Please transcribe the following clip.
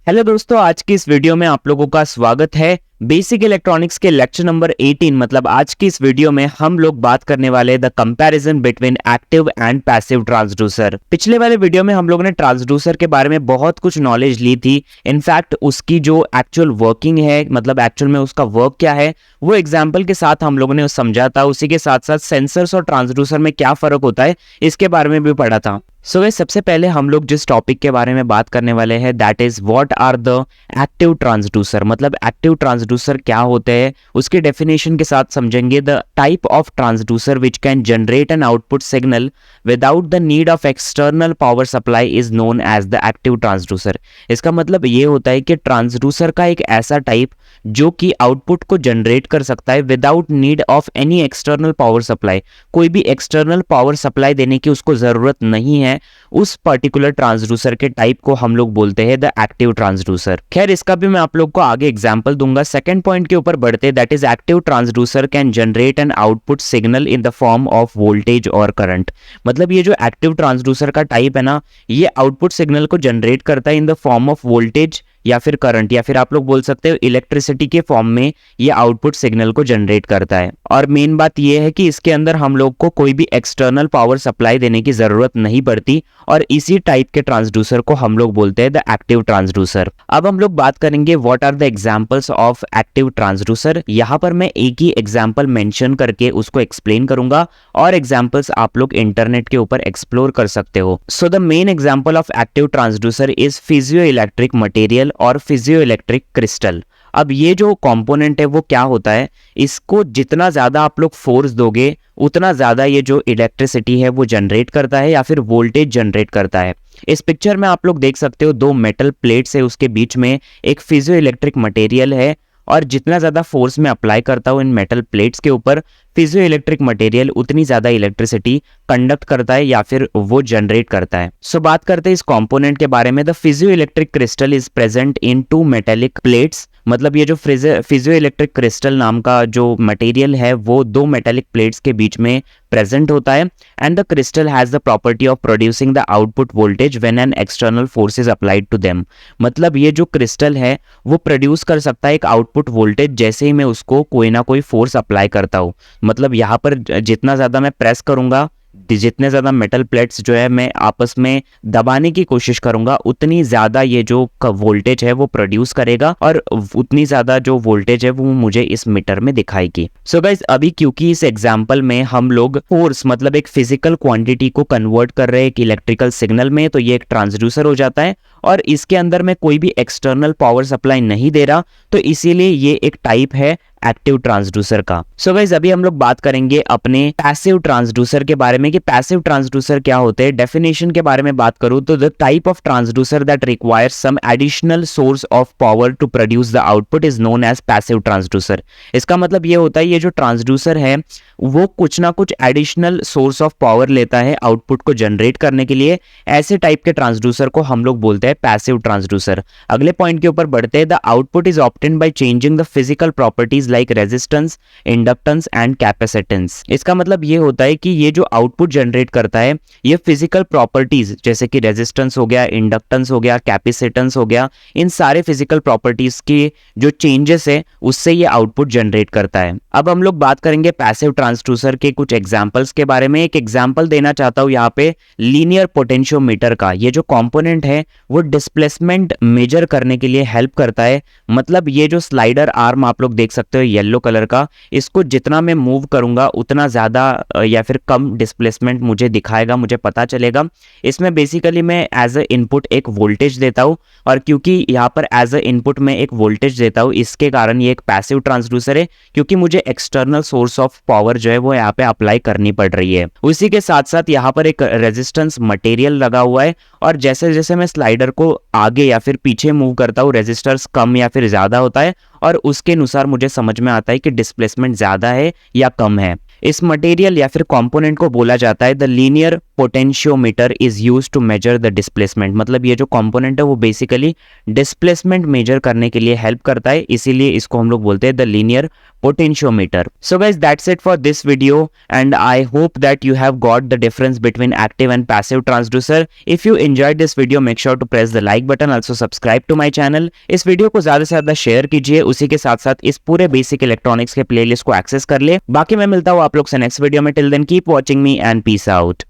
Hello दोस्तों, आज की इस वीडियो में आप लोगों का स्वागत है। बेसिक इलेक्ट्रॉनिक्स के लेक्चर नंबर 18 मतलब आज की इस वीडियो में हम लोग बात करने वाले the comparison between active and passive transducer. पिछले वाले वीडियो में हम लोगों ने ट्रांसड्यूसर के बारे में बहुत कुछ नॉलेज ली थी। इनफैक्ट उसकी जो एक्चुअल वर्किंग है, मतलब एक्चुअल में उसका वर्क क्या है, वो एग्जाम्पल के साथ हम लोगों ने समझा था। उसी के साथ साथ सेंसर्स और ट्रांसड्यूसर में क्या फर्क होता है इसके बारे में भी पढ़ा था। सो सबसे पहले हम लोग जिस टॉपिक के बारे में बात करने वाले हैं that is what are the active transducer. मतलब एक्टिव ट्रांसड्यूसर क्या होते हैं उसके डेफिनेशन के साथ समझेंगे। The type of transducer which can generate an output signal without the need of external power supply is known as the active transducer. इसका मतलब ये होता है कि ट्रांसड्यूसर का एक ऐसा टाइप जो कि आउटपुट को जनरेट कर सकता है without need of any external power supply. कोई भी एक्सटर्नल पावर सप्लाई देने की उसको जरूरत नहीं है। उस पर्टिकुलर ट्रांसड्यूसर के टाइप को हम लोग बोलते हैं द एक्टिव ट्रांसड्यूसर। खैर इसका भी मैं आप लोग को आगे एग्जांपल दूंगा। सेकंड पॉइंट के ऊपर बढ़ते, that is active transducer can generate an output signal in the form of voltage और करंट। मतलब ये जो एक्टिव ट्रांसड्यूसर का टाइप है ना, ये आउटपुट सिग्नल को जनरेट करता है in the form of voltage या फिर करंट, या फिर आप लोग बोल सकते हो इलेक्ट्रिसिटी के फॉर्म में ये आउटपुट सिग्नल को जनरेट करता है। और मेन बात ये है कि इसके अंदर हम लोग को कोई भी एक्सटर्नल पावर सप्लाई देने की जरूरत नहीं पड़ती, और इसी टाइप के ट्रांसड्यूसर को हम लोग बोलते हैं द एक्टिव ट्रांसड्यूसर। अब हम लोग बात करेंगे what are the examples of active transducer. यहाँ पर मैं एक ही एग्जांपल मेंशन करके उसको एक्सप्लेन करूंगा, और एग्जांपल्स आप लोग इंटरनेट के ऊपर एक्सप्लोर कर सकते हो। So the main example of active transducer is physio electric material और फिजियो इलेक्ट्रिक क्रिस्टल। अब ये जो कंपोनेंट है वो क्या होता है, इसको जितना ज्यादा आप लोग फोर्स दोगे उतना ज्यादा ये जो इलेक्ट्रिसिटी है वो जनरेट करता है या फिर वोल्टेज जनरेट करता है। इस पिक्चर में आप लोग देख सकते हो दो मेटल प्लेट्स है, उसके बीच में एक फिजियो इलेक्ट्रिक मटेरियल है, और जितना ज्यादा फोर्स में अप्लाई करता हूं इन मेटल प्लेट्स के ऊपर, फिजियो इलेक्ट्रिक मटेरियल उतनी ज्यादा इलेक्ट्रिसिटी कंडक्ट करता है या फिर वो जनरेट करता है। सो बात करते हैं इस कंपोनेंट के बारे में। The piezoelectric crystal is present in two metallic plates. मतलब ये जो फिजियो इलेक्ट्रिक क्रिस्टल नाम का जो मटेरियल है वो दो मेटेलिक प्लेट्स के बीच में प्रेजेंट होता है, and the crystal has the property of producing the output voltage when an external force is applied to them. मतलब ये जो क्रिस्टल है वो प्रोड्यूस कर सकता है एक आउटपुट वोल्टेज जैसे ही मैं उसको कोई ना कोई फोर्स अप्लाई करता हूँ। मतलब यहाँ पर जितना ज्यादा मैं प्रेस करूंगा, जितने ज्यादा मेटल प्लेट्स जो है मैं आपस में दबाने की कोशिश करूंगा, उतनी ज्यादा ये जो वोल्टेज है वो प्रोड्यूस करेगा, और उतनी ज्यादा जो वोल्टेज है वो मुझे इस मीटर में दिखाएगी। सो गाइस, अभी क्योंकि इस एग्जांपल में हम लोग फोर्स मतलब एक फिजिकल क्वांटिटी को कन्वर्ट कर रहे हैं एक इलेक्ट्रिकल सिग्नल में, तो ये एक ट्रांसड्यूसर हो जाता है, और इसके अंदर मैं कोई भी एक्सटर्नल पावर सप्लाई नहीं दे रहा, तो इसीलिए ये एक टाइप है एक्टिव ट्रांसड्यूसर का। सो गाइस, अभी हम लोग बात करेंगे अपने पैसिव ट्रांसड्यूसर के बारे में कि पैसिव ट्रांसड्यूसर क्या होते हैं। डेफिनेशन के बारे में बात करूं तो the type of transducer that requires some additional source of power to produce the output is known as passive transducer. इसका मतलब ये होता है ये जो ट्रांसड्यूसर है वो कुछ ना कुछ एडिशनल सोर्स ऑफ पावर लेता है आउटपुट को जनरेट करने के लिए। ऐसे टाइप के ट्रांसड्यूसर को हम लोग बोलते हैं पैसिव ट्रांसड्यूसर। अगले पॉइंट के ऊपर बढ़ते हैं। The output is obtained by changing the physical properties like resistance, inductance and capacitance. इसका मतलब ये होता है कि ये जो आउटपुट जनरेट करता है ये फिजिकल प्रॉपर्टीज जैसे कि रेजिस्टेंस हो गया, इंडक्टेंस हो गया, कैपेसिटेंस हो गया, इन सारे फिजिकल प्रॉपर्टीज के जो चेंजेस है उससे ये आउटपुट जनरेट करता है। अब हम लोग बात करेंगे पैसिव ट्रांसड्यूसर के कुछ एग्जांपल्स के बारे में। एक एग्जांपल देना चाहता हूं यहाँ पे लीनियर पोटेंशियोमीटर का। ये जो कंपोनेंट है वो डिस्प्लेसमेंट मेजर करने के लिए हेल्प करता है। मतलब ये जो स्लाइडर आर्म आप लोग देख सकते हो येलो कलर का, इसको जितना मैं मूव करूंगा उतना ज्यादा या फिर कम डिस्प्लेसमेंट मुझे दिखाएगा, मुझे पता चलेगा। इसमें बेसिकली मैं एज अ इनपुट एक वोल्टेज देता हूं, और क्योंकि यहाँ पर एज अ इनपुट में एक वोल्टेज देता हूं इसके कारण ये एक पैसिव ट्रांसड्यूसर है, क्योंकि मुझे एक्सटर्नल सोर्स ऑफ पावर जो है वो यहाँ पे अप्लाई करनी पड़ रही है। उसी के साथ साथ यहाँ पर एक रेजिस्टेंस मटेरियल लगा हुआ है, और जैसे जैसे मैं स्लाइडर को आगे या फिर पीछे मूव करता हूँ रेजिस्टेंस कम या फिर ज्यादा होता है, और उसके अनुसार मुझे समझ में आता है कि डिस्प्लेसमेंट ज्यादा है या कम है। इस मटेरियल या फिर कंपोनेंट को बोला जाता है the linear potentiometer is used to measure the displacement. मतलब ये जो कंपोनेंट है वो बेसिकली डिस्प्लेसमेंट मेजर करने के लिए हेल्प करता है, इसीलिए इसको हम लोग बोलते हैं the linear potentiometer. So guys, that's it for this video and I hope that you have got the difference between active and passive transducer. If you enjoyed this video, make sure to press the like button, also subscribe to my channel. इस video को ज्यादा से ज्यादा share कीजिए, उसी के साथ साथ इस पूरे बेसिक इलेक्ट्रॉनिक्स के प्लेलिस्ट को एक्सेस कर ले। बाकी मैं मिलता हूँ आप लोग से नेक्स्ट वीडियो में। Till then keep watching me and peace out.